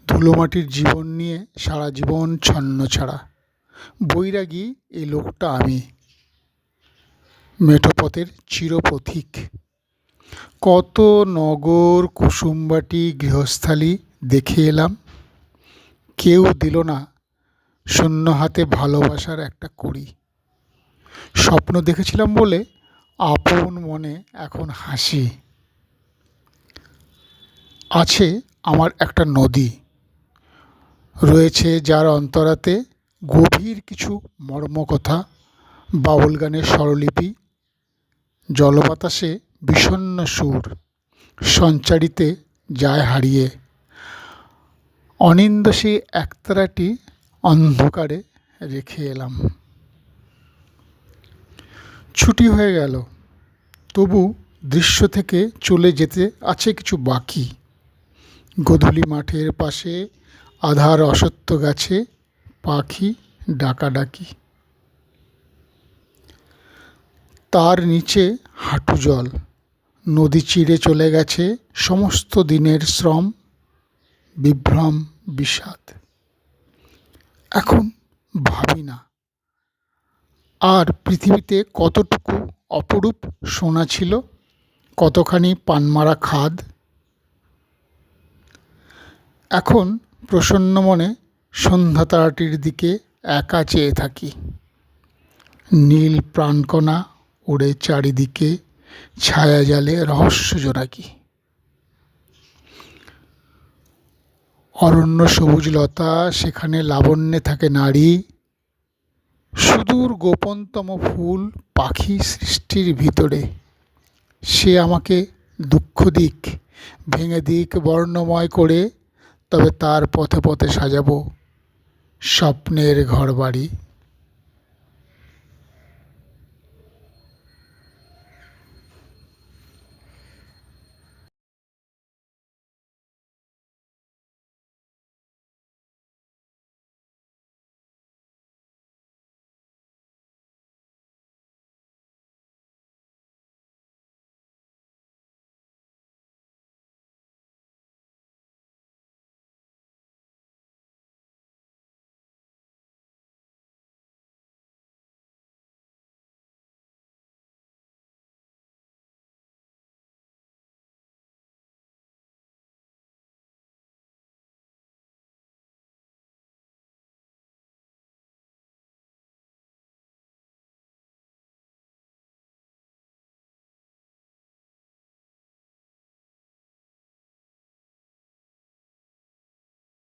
ধুলোমাটির জীবন নিয়ে সারা জীবন ছন্নছাড়া বৈরাগী এই লোকটা আমি, মেঠোপথের চিরপথিক। কত নগর কুসুমবাটি গৃহস্থালি দেখে এলাম, কেউ দিল না শূন্য হাতে ভালোবাসার একটা কড়ি। স্বপ্ন দেখেছিলাম বলে আপন মনে এখন হাসি। আছে আমার একটা নদী, রয়েছে যার অন্তরাতে গভীর কিছু মর্মকথা, বাউল গানের স্বরলিপি, জলবাতাসে বিষণ্ণ সুর সঞ্চারিতে যায় হারিয়ে। অনিন্দ সেই একতারাটি অন্ধকারে রেখে এলাম। ছুটি হয়ে গেল, তবু দৃশ্য থেকে চলে যেতে আছে কিছু বাকি। গোধূলি মাঠের পাশে আধার অসত্য গাছে পাখি ডাকাডাকি, তার নিচে হাঁটু জল, নদী চিরে চলে গেছে সমস্ত দিনের শ্রম, বিভ্রম, বিষাদ। এখন ভাবি না আর পৃথিবীতে কতটুকু অপরূপ সোনা ছিল, কতখানি পানমারা খাদ। এখন প্রসন্ন মনে সন্ধ্যা তারাটির দিকে একা চেয়ে থাকি। নীল প্রাণকণা উড়ে চারিদিকে, ছায়াজালে রহস্য জোনাকি। অরণ্য সবুজ লতা, সেখানে লাবণ্যে থাকে নারী। সুদূর গোপনতম ফুল পাখি সৃষ্টির ভিতরে। সে আমাকে দুঃখ দিক, ভেঙে দিক বর্ণময় করে, তবে তার পথে পথে সাজাবো স্বপ্নের ঘরবাড়ি।